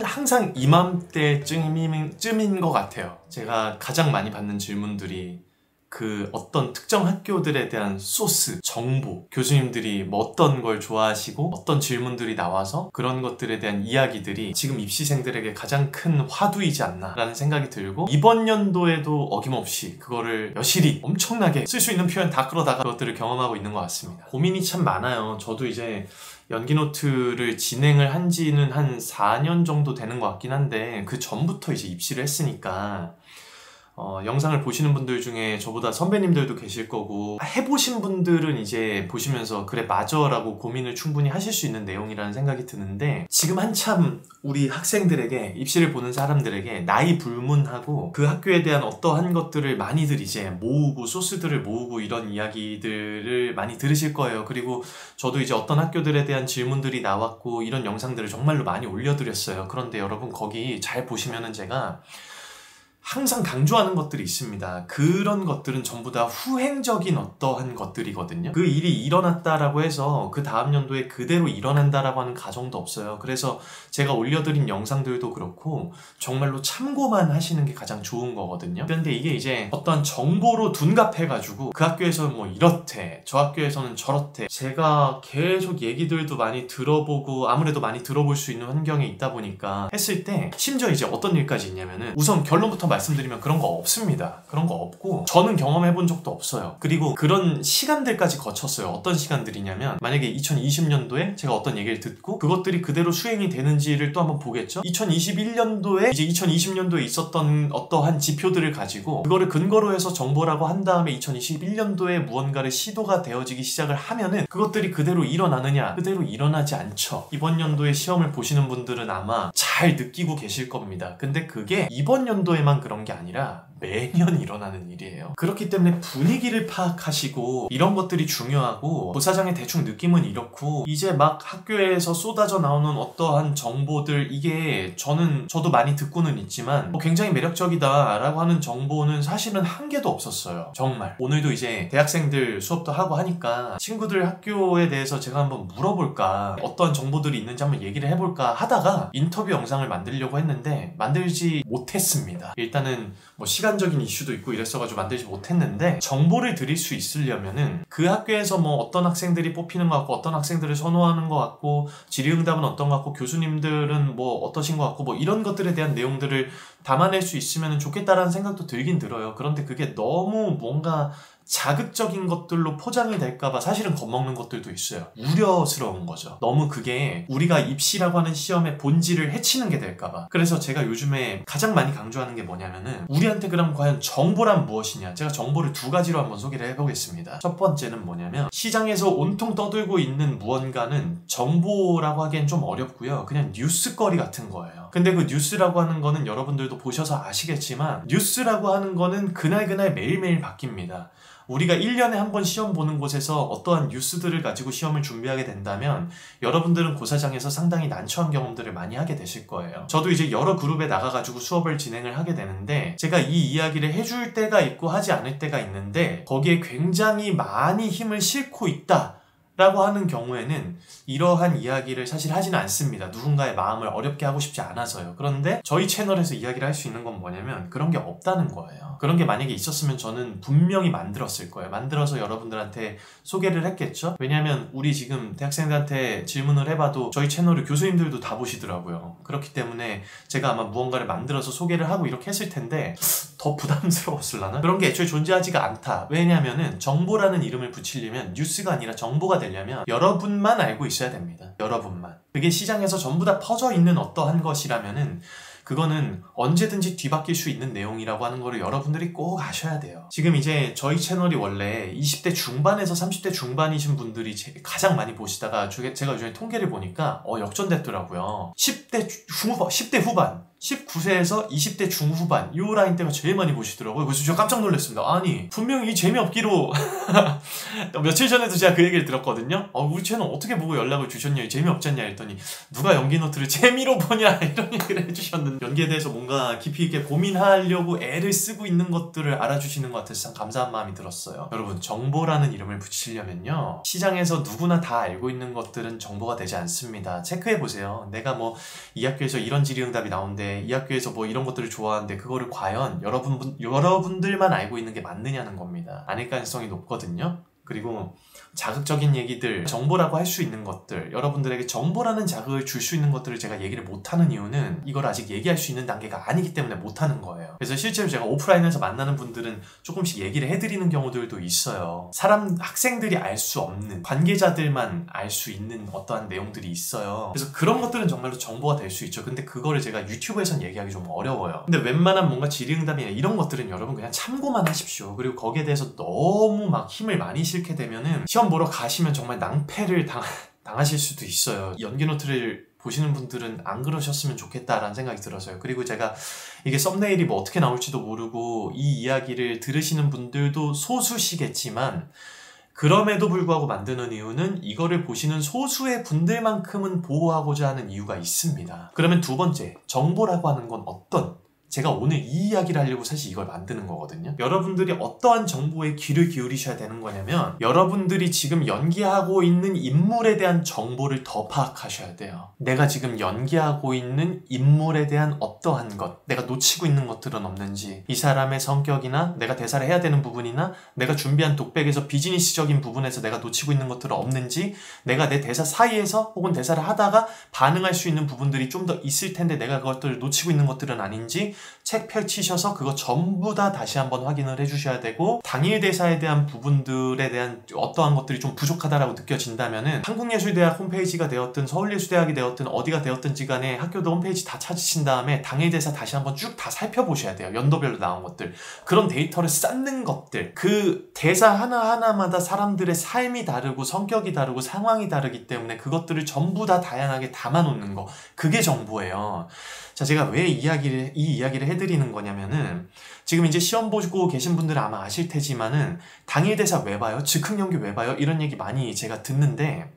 항상 이맘때쯤인 것 같아요. 제가 가장 많이 받는 질문들이 그 어떤 특정 학교들에 대한 소스, 정보, 교수님들이 뭐 어떤 걸 좋아하시고 어떤 질문들이 나와서 그런 것들에 대한 이야기들이 지금 입시생들에게 가장 큰 화두이지 않나 라는 생각이 들고, 이번 연도에도 어김없이 그거를 여실히 엄청나게 쓸 수 있는 표현 다 끌어다가 그것들을 경험하고 있는 것 같습니다. 고민이 참 많아요. 저도 이제 연기노트를 진행을 한 지는 한 4년 정도 되는 것 같긴 한데, 그 전부터 이제 입시를 했으니까 영상을 보시는 분들 중에 저보다 선배님들도 계실 거고, 해보신 분들은 이제 보시면서 그래 맞아 라고 고민을 충분히 하실 수 있는 내용이라는 생각이 드는데, 지금 한참 우리 학생들에게, 입시를 보는 사람들에게 나이 불문하고 그 학교에 대한 어떠한 것들을 많이들 이제 모으고 소스들을 모으고 이런 이야기들을 많이 들으실 거예요. 그리고 저도 이제 어떤 학교들에 대한 질문들이 나왔고 이런 영상들을 정말로 많이 올려드렸어요. 그런데 여러분 거기 잘 보시면은 제가 항상 강조하는 것들이 있습니다. 그런 것들은 전부 다 후행적인 어떠한 것들이거든요. 그 일이 일어났다라고 해서 그 다음 연도에 그대로 일어난다라고 하는 가정도 없어요. 그래서 제가 올려드린 영상들도 그렇고 정말로 참고만 하시는 게 가장 좋은 거거든요. 그런데 이게 이제 어떤 정보로 둔갑해가지고 그 학교에서는 뭐 이렇대, 저 학교에서는 저렇대, 제가 계속 얘기들도 많이 들어보고 아무래도 많이 들어볼 수 있는 환경에 있다 보니까 했을 때, 심지어 이제 어떤 일까지 있냐면은, 우선 결론부터 말씀드리면 그런 거 없습니다. 그런 거 없고 저는 경험해 본 적도 없어요. 그리고 그런 시간들까지 거쳤어요. 어떤 시간들이냐면, 만약에 2020년도에 제가 어떤 얘기를 듣고 그것들이 그대로 수행이 되는지를 또 한번 보겠죠. 2021년도에 이제 2020년도에 있었던 어떠한 지표들을 가지고 그거를 근거로 해서 정보라고 한 다음에 2021년도에 무언가를 시도가 되어지기 시작을 하면은 그것들이 그대로 일어나느냐? 그대로 일어나지 않죠. 이번 연도에 시험을 보시는 분들은 아마 잘 느끼고 계실 겁니다. 근데 그게 이번 연도에만 그런 게 아니라 매년 일어나는 일이에요. 그렇기 때문에 분위기를 파악하시고 이런 것들이 중요하고, 부사장의 대충 느낌은 이렇고, 이제 막 학교에서 쏟아져 나오는 어떠한 정보들, 이게 저도 많이 듣고는 있지만 굉장히 매력적이다 라고 하는 정보는 사실은 한 개도 없었어요. 정말. 오늘도 이제 대학생들 수업도 하고 하니까 친구들 학교에 대해서 제가 한번 물어볼까, 어떤 정보들이 있는지 한번 얘기를 해볼까 하다가 인터뷰 영상을 만들려고 했는데 만들지 못했습니다. 일단은 뭐 시간적인 이슈도 있고 이랬어가지고 만들지 못했는데, 정보를 드릴 수 있으려면은 그 학교에서 뭐 어떤 학생들이 뽑히는 것 같고 어떤 학생들을 선호하는 것 같고 질의응답은 어떤 것 같고 교수님들은 뭐 어떠신 것 같고 뭐 이런 것들에 대한 내용들을 담아낼 수 있으면 좋겠다라는 생각도 들긴 들어요. 그런데 그게 너무 뭔가 자극적인 것들로 포장이 될까봐 사실은 겁먹는 것들도 있어요. 우려스러운 거죠. 너무 그게 우리가 입시라고 하는 시험의 본질을 해치는 게 될까봐. 그래서 제가 요즘에 가장 많이 강조하는 게 뭐냐면은, 우리한테 그럼 과연 정보란 무엇이냐. 제가 정보를 두 가지로 한번 소개를 해보겠습니다. 첫 번째는 뭐냐면, 시장에서 온통 떠들고 있는 무언가는 정보라고 하기엔 좀 어렵고요. 그냥 뉴스거리 같은 거예요. 근데 그 뉴스라고 하는 거는 여러분들도 보셔서 아시겠지만, 뉴스라고 하는 거는 그날그날 매일매일 바뀝니다. 우리가 1년에 한 번 시험 보는 곳에서 어떠한 뉴스들을 가지고 시험을 준비하게 된다면 여러분들은 고사장에서 상당히 난처한 경험들을 많이 하게 되실 거예요. 저도 이제 여러 그룹에 나가가지고 수업을 진행을 하게 되는데, 제가 이 이야기를 해줄 때가 있고 하지 않을 때가 있는데, 거기에 굉장히 많이 힘을 싣고 있다 라고 하는 경우에는 이러한 이야기를 사실 하지는 않습니다. 누군가의 마음을 어렵게 하고 싶지 않아서요. 그런데 저희 채널에서 이야기를 할 수 있는 건 뭐냐면, 그런 게 없다는 거예요. 그런 게 만약에 있었으면 저는 분명히 만들었을 거예요. 만들어서 여러분들한테 소개를 했겠죠? 왜냐면 우리 지금 대학생들한테 질문을 해봐도 저희 채널을 교수님들도 다 보시더라고요. 그렇기 때문에 제가 아마 무언가를 만들어서 소개를 하고 이렇게 했을 텐데 더 부담스러웠을라나? 그런 게 애초에 존재하지가 않다. 왜냐면은 정보라는 이름을 붙이려면, 뉴스가 아니라 정보가 되려면 여러분만 알고 있어야 됩니다. 여러분만. 그게 시장에서 전부 다 퍼져 있는 어떠한 것이라면은 그거는 언제든지 뒤바뀔 수 있는 내용이라고 하는 거를 여러분들이 꼭 아셔야 돼요. 지금 이제 저희 채널이 원래 20대 중반에서 30대 중반이신 분들이 가장 많이 보시다가 제가 요즘에 통계를 보니까 역전됐더라고요. 10대 후반 19세에서 20대 중후반 요 라인 때가 제일 많이 보시더라고요. 그래서 저 깜짝 놀랐습니다. 아니 분명히 재미없기로 며칠 전에도 제가 그 얘기를 들었거든요. 우리 채널 어떻게 보고 연락을 주셨냐, 재미없지 않냐 했더니 누가 연기노트를 재미로 보냐 이런 얘기를 해주셨는데, 연기에 대해서 뭔가 깊이 있게 고민하려고 애를 쓰고 있는 것들을 알아주시는 것 같아서 참 감사한 마음이 들었어요. 여러분, 정보라는 이름을 붙이려면요, 시장에서 누구나 다 알고 있는 것들은 정보가 되지 않습니다. 체크해보세요. 내가 뭐 이 학교에서 이런 질의응답이 나오는데, 이 학교에서 뭐 이런 것들을 좋아하는데 그거를 과연 여러분들만 알고 있는 게 맞느냐는 겁니다. 아닐 가능성이 높거든요. 그리고 자극적인 얘기들, 정보라고 할 수 있는 것들, 여러분들에게 정보라는 자극을 줄 수 있는 것들을 제가 얘기를 못하는 이유는 이걸 아직 얘기할 수 있는 단계가 아니기 때문에 못하는 거예요. 그래서 실제로 제가 오프라인에서 만나는 분들은 조금씩 얘기를 해드리는 경우들도 있어요. 학생들이 알 수 없는, 관계자들만 알 수 있는 어떠한 내용들이 있어요. 그래서 그런 것들은 정말로 정보가 될 수 있죠. 근데 그거를 제가 유튜브에선 얘기하기 좀 어려워요. 근데 웬만한 뭔가 질의응답이나 이런 것들은 여러분 그냥 참고만 하십시오. 그리고 거기에 대해서 너무 막 힘을 많이 실게 되면은 시험 보러 가시면 정말 낭패를 당하실 수도 있어요. 연기노트를 보시는 분들은 안 그러셨으면 좋겠다라는 생각이 들어서요. 그리고 제가 이게 썸네일이 뭐 어떻게 나올지도 모르고 이 이야기를 들으시는 분들도 소수시겠지만, 그럼에도 불구하고 만드는 이유는 이거를 보시는 소수의 분들만큼은 보호하고자 하는 이유가 있습니다. 그러면 두 번째, 정보라고 하는 건 제가 오늘 이 이야기를 하려고 사실 이걸 만드는 거거든요. 여러분들이 어떠한 정보에 귀를 기울이셔야 되는 거냐면, 여러분들이 지금 연기하고 있는 인물에 대한 정보를 더 파악하셔야 돼요. 내가 지금 연기하고 있는 인물에 대한 어떠한 것, 내가 놓치고 있는 것들은 없는지, 이 사람의 성격이나 내가 대사를 해야 되는 부분이나 내가 준비한 독백에서 비즈니스적인 부분에서 내가 놓치고 있는 것들은 없는지, 내가 내 대사 사이에서 혹은 대사를 하다가 반응할 수 있는 부분들이 좀 더 있을 텐데 내가 그것들을 놓치고 있는 것들은 아닌지, 책 펼치셔서 그거 전부 다 다시 한번 확인을 해주셔야 되고, 당일 대사에 대한 부분들에 대한 어떠한 것들이 좀 부족하다라고 느껴진다면은 한국예술대학 홈페이지가 되었든 서울예술대학이 되었든 어디가 되었든지 간에 학교도 홈페이지 다 찾으신 다음에 당일 대사 다시 한번 쭉 다 살펴보셔야 돼요. 연도별로 나온 것들, 그런 데이터를 쌓는 것들, 그 대사 하나하나마다 사람들의 삶이 다르고 성격이 다르고 상황이 다르기 때문에 그것들을 전부 다 다양하게 담아놓는 거, 그게 정보예요. 자, 제가 왜 이 이야기를 해드리는 거냐면은, 지금 이제 시험 보고 계신 분들은 아마 아실 테지만은 당일 대사 왜 봐요? 즉흥 연기 왜 봐요? 이런 얘기 많이 제가 듣는데,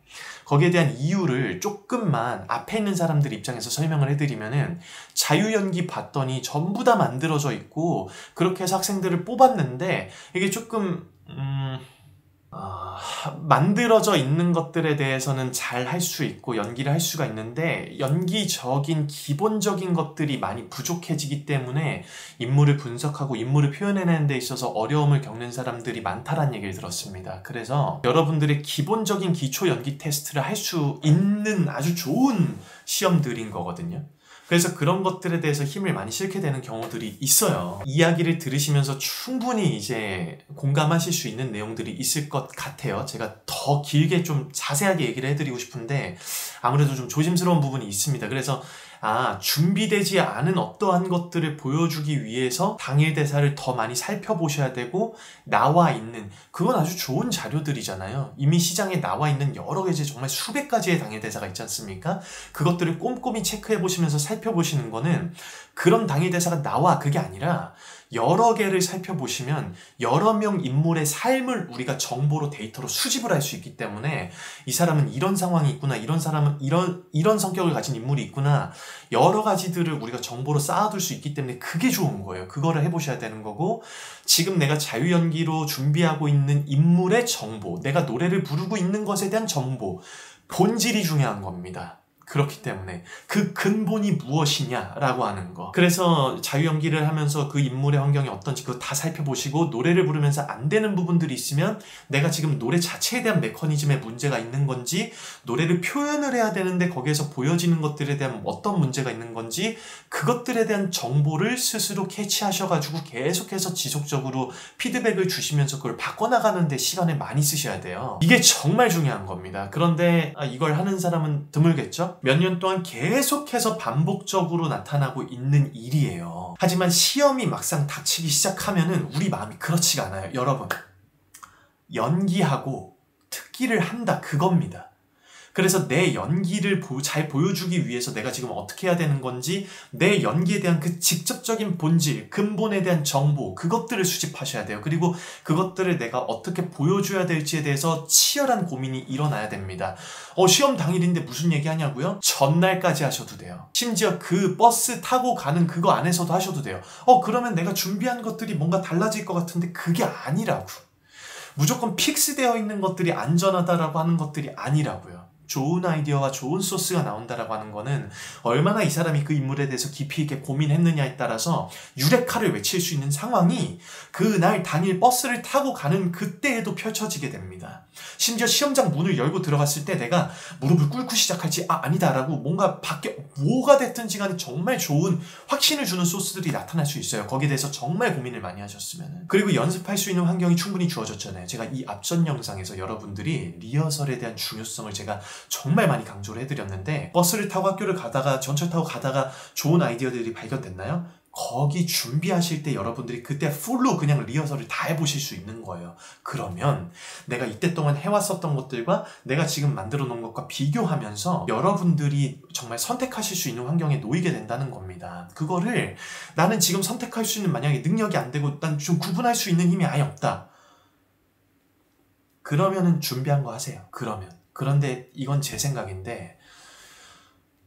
거기에 대한 이유를 조금만 앞에 있는 사람들 입장에서 설명을 해드리면은, 자유연기 봤더니 전부 다 만들어져 있고 그렇게 해서 학생들을 뽑았는데, 이게 조금 만들어져 있는 것들에 대해서는 잘 할 수 있고 연기를 할 수가 있는데, 연기적인 기본적인 것들이 많이 부족해지기 때문에 인물을 분석하고 인물을 표현해내는 데 있어서 어려움을 겪는 사람들이 많다라는 얘기를 들었습니다. 그래서 여러분들의 기본적인 기초 연기 테스트를 할 수 있는 아주 좋은 시험들인 거거든요. 그래서 그런 것들에 대해서 힘을 많이 실게 되는 경우들이 있어요. 이야기를 들으시면서 충분히 이제 공감하실 수 있는 내용들이 있을 것 같아요. 제가 더 길게 좀 자세하게 얘기를 해드리고 싶은데 아무래도 좀 조심스러운 부분이 있습니다. 그래서 준비되지 않은 어떠한 것들을 보여주기 위해서 당일 대사를 더 많이 살펴보셔야 되고, 나와 있는, 그건 아주 좋은 자료들이잖아요. 이미 시장에 나와 있는 여러 가지 정말 수백 가지의 당일 대사가 있지 않습니까? 그것들을 꼼꼼히 체크해 보시면서 살펴보시는 거는, 그런 당일 대사가 나와, 그게 아니라 여러 개를 살펴보시면 여러 명 인물의 삶을 우리가 정보로 데이터로 수집을 할 수 있기 때문에, 이 사람은 이런 상황이 있구나, 이런 사람은 이런 성격을 가진 인물이 있구나, 여러 가지들을 우리가 정보로 쌓아둘 수 있기 때문에 그게 좋은 거예요. 그거를 해보셔야 되는 거고, 지금 내가 자유연기로 준비하고 있는 인물의 정보, 내가 노래를 부르고 있는 것에 대한 정보, 본질이 중요한 겁니다. 그렇기 때문에 그 근본이 무엇이냐라고 하는 거. 그래서 자유연기를 하면서 그 인물의 환경이 어떤지 그거 다 살펴보시고, 노래를 부르면서 안 되는 부분들이 있으면 내가 지금 노래 자체에 대한 메커니즘에 문제가 있는 건지, 노래를 표현을 해야 되는데 거기에서 보여지는 것들에 대한 어떤 문제가 있는 건지, 그것들에 대한 정보를 스스로 캐치하셔가지고 계속해서 지속적으로 피드백을 주시면서 그걸 바꿔나가는 데 시간을 많이 쓰셔야 돼요. 이게 정말 중요한 겁니다. 그런데 이걸 하는 사람은 드물겠죠? 몇 년 동안 계속해서 반복적으로 나타나고 있는 일이에요. 하지만 시험이 막상 닥치기 시작하면은 우리 마음이 그렇지가 않아요. 여러분, 연기하고 특기를 한다, 그겁니다. 그래서 내 연기를 잘 보여주기 위해서 내가 지금 어떻게 해야 되는 건지 내 연기에 대한 그 직접적인 본질, 근본에 대한 정보, 그것들을 수집하셔야 돼요. 그리고 그것들을 내가 어떻게 보여줘야 될지에 대해서 치열한 고민이 일어나야 됩니다. 시험 당일인데 무슨 얘기 하냐고요? 전날까지 하셔도 돼요. 심지어 그 버스 타고 가는 그거 안에서도 하셔도 돼요. 그러면 내가 준비한 것들이 뭔가 달라질 것 같은데 그게 아니라고. 무조건 픽스되어 있는 것들이 안전하다라고 하는 것들이 아니라고요. 좋은 아이디어와 좋은 소스가 나온다라고 하는 거는 얼마나 이 사람이 그 인물에 대해서 깊이 있게 고민했느냐에 따라서 유레카를 외칠 수 있는 상황이 그날 당일 버스를 타고 가는 그때에도 펼쳐지게 됩니다. 심지어 시험장 문을 열고 들어갔을 때 내가 무릎을 꿇고 시작할지 아니다라고 뭔가 밖에 뭐가 됐든지 간에 정말 좋은 확신을 주는 소스들이 나타날 수 있어요. 거기에 대해서 정말 고민을 많이 하셨으면. 그리고 연습할 수 있는 환경이 충분히 주어졌잖아요. 제가 이 앞전 영상에서 여러분들이 리허설에 대한 중요성을 제가 정말 많이 강조를 해드렸는데 버스를 타고 학교를 가다가 전철 타고 가다가 좋은 아이디어들이 발견됐나요? 거기 준비하실 때 여러분들이 그때 풀로 그냥 리허설을 다 해보실 수 있는 거예요. 그러면 내가 이때 동안 해왔었던 것들과 내가 지금 만들어 놓은 것과 비교하면서 여러분들이 정말 선택하실 수 있는 환경에 놓이게 된다는 겁니다. 그거를 나는 지금 선택할 수 있는 만약에 능력이 안 되고 난 좀 구분할 수 있는 힘이 아예 없다. 그러면은 준비한 거 하세요. 그런데 이건 제 생각인데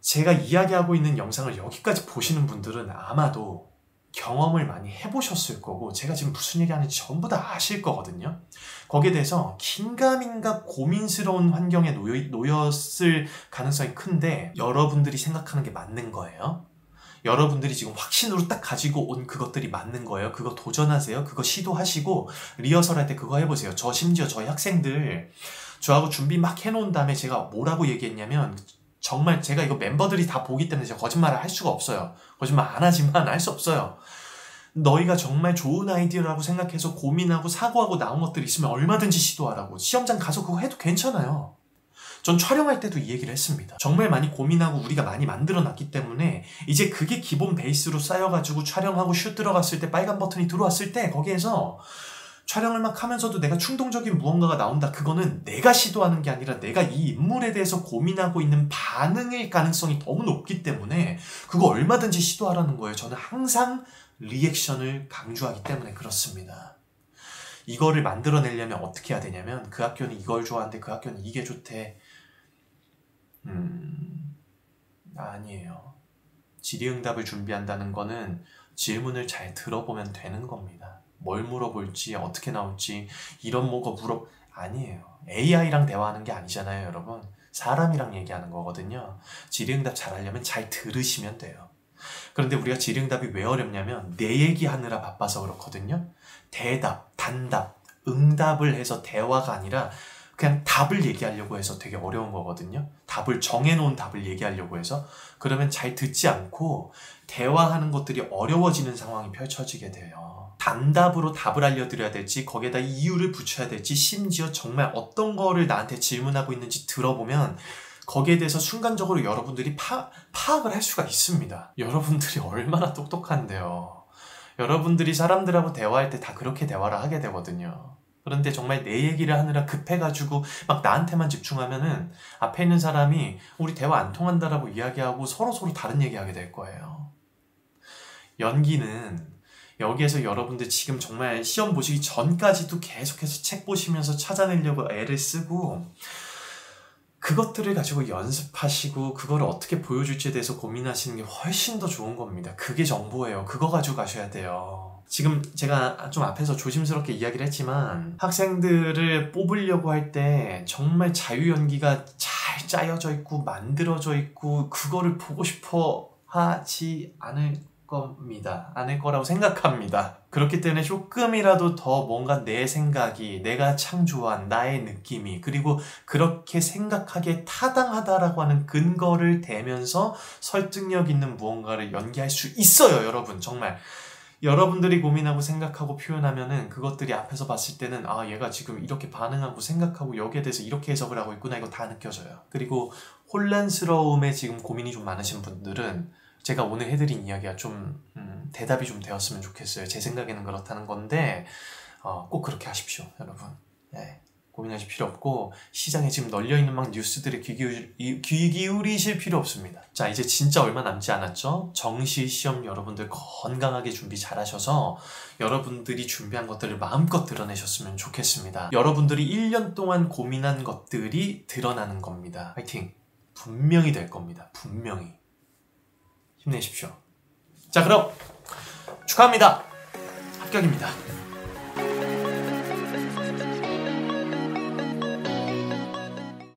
제가 이야기하고 있는 영상을 여기까지 보시는 분들은 아마도 경험을 많이 해보셨을 거고 제가 지금 무슨 얘기하는지 전부 다 아실 거거든요. 거기에 대해서 긴가민가 고민스러운 환경에 놓였을 가능성이 큰데 여러분들이 생각하는 게 맞는 거예요. 여러분들이 지금 확신으로 딱 가지고 온 그것들이 맞는 거예요. 그거 도전하세요. 그거 시도하시고 리허설 할 때 그거 해보세요. 심지어 저희 학생들 저하고 준비 막 해놓은 다음에 제가 뭐라고 얘기했냐면 정말 제가 이거 멤버들이 다 보기 때문에 제가 거짓말을 할 수가 없어요. 거짓말 안 하지만 할 수 없어요. 너희가 정말 좋은 아이디어라고 생각해서 고민하고 사고하고 나온 것들이 있으면 얼마든지 시도하라고. 시험장 가서 그거 해도 괜찮아요. 전 촬영할 때도 이 얘기를 했습니다. 정말 많이 고민하고 우리가 많이 만들어놨기 때문에 이제 그게 기본 베이스로 쌓여가지고 촬영하고 슛 들어갔을 때 빨간 버튼이 들어왔을 때 거기에서 촬영을 막 하면서도 내가 충동적인 무언가가 나온다. 그거는 내가 시도하는 게 아니라 내가 이 인물에 대해서 고민하고 있는 반응일 가능성이 너무 높기 때문에 그거 얼마든지 시도하라는 거예요. 저는 항상 리액션을 강조하기 때문에 그렇습니다. 이거를 만들어내려면 어떻게 해야 되냐면 그 학교는 이걸 좋아하는데 그 학교는 이게 좋대. 아니에요. 질의응답을 준비한다는 거는 질문을 잘 들어보면 되는 겁니다. 뭘 물어볼지 어떻게 나올지 이런 뭐가 아니에요. AI랑 대화하는 게 아니잖아요, 여러분. 사람이랑 얘기하는 거거든요. 질의응답 잘하려면 잘 들으시면 돼요. 그런데 우리가 질의응답이 왜 어렵냐면 내 얘기하느라 바빠서 그렇거든요. 대답, 단답, 응답을 해서 대화가 아니라 그냥 답을 얘기하려고 해서 되게 어려운 거거든요. 정해놓은 답을 얘기하려고 해서 그러면 잘 듣지 않고 대화하는 것들이 어려워지는 상황이 펼쳐지게 돼요. 단답으로 답을 알려드려야 될지 거기에다 이유를 붙여야 될지 심지어 정말 어떤 거를 나한테 질문하고 있는지 들어보면 거기에 대해서 순간적으로 여러분들이 파악을 할 수가 있습니다. 여러분들이 얼마나 똑똑한데요. 여러분들이 사람들하고 대화할 때 다 그렇게 대화를 하게 되거든요. 그런데 정말 내 얘기를 하느라 급해가지고 막 나한테만 집중하면은 앞에 있는 사람이 우리 대화 안 통한다라고 이야기하고 서로 다른 얘기하게 될 거예요. 연기는 여기에서 여러분들 지금 정말 시험 보시기 전까지도 계속해서 책 보시면서 찾아내려고 애를 쓰고 그것들을 가지고 연습하시고 그거를 어떻게 보여줄지에 대해서 고민하시는 게 훨씬 더 좋은 겁니다. 그게 정보예요. 그거 가지고 가셔야 돼요. 지금 제가 좀 앞에서 조심스럽게 이야기를 했지만 학생들을 뽑으려고 할 때 정말 자유연기가 잘 짜여져 있고 만들어져 있고 그거를 보고 싶어 하지 않을 거라고 생각합니다. 그렇기 때문에 조금이라도 더 뭔가 내 생각이 내가 창조한 나의 느낌이 그리고 그렇게 생각하기에 타당하다라고 하는 근거를 대면서 설득력 있는 무언가를 연기할 수 있어요. 여러분 정말 여러분들이 고민하고 생각하고 표현하면은 그것들이 앞에서 봤을 때는 아 얘가 지금 이렇게 반응하고 생각하고 여기에 대해서 이렇게 해석을 하고 있구나 이거 다 느껴져요. 그리고 혼란스러움에 지금 고민이 좀 많으신 분들은 제가 오늘 해드린 이야기가 좀 대답이 좀 되었으면 좋겠어요. 제 생각에는 그렇다는 건데 꼭 그렇게 하십시오, 여러분. 네. 고민하실 필요 없고 시장에 지금 널려있는 막 뉴스들에 귀 기울이실 필요 없습니다. 자, 이제 진짜 얼마 남지 않았죠? 정시 시험 여러분들 건강하게 준비 잘 하셔서 여러분들이 준비한 것들을 마음껏 드러내셨으면 좋겠습니다. 여러분들이 1년 동안 고민한 것들이 드러나는 겁니다. 화이팅! 분명히 될 겁니다. 분명히. 힘내십시오. 자, 그럼 축하합니다. 합격입니다.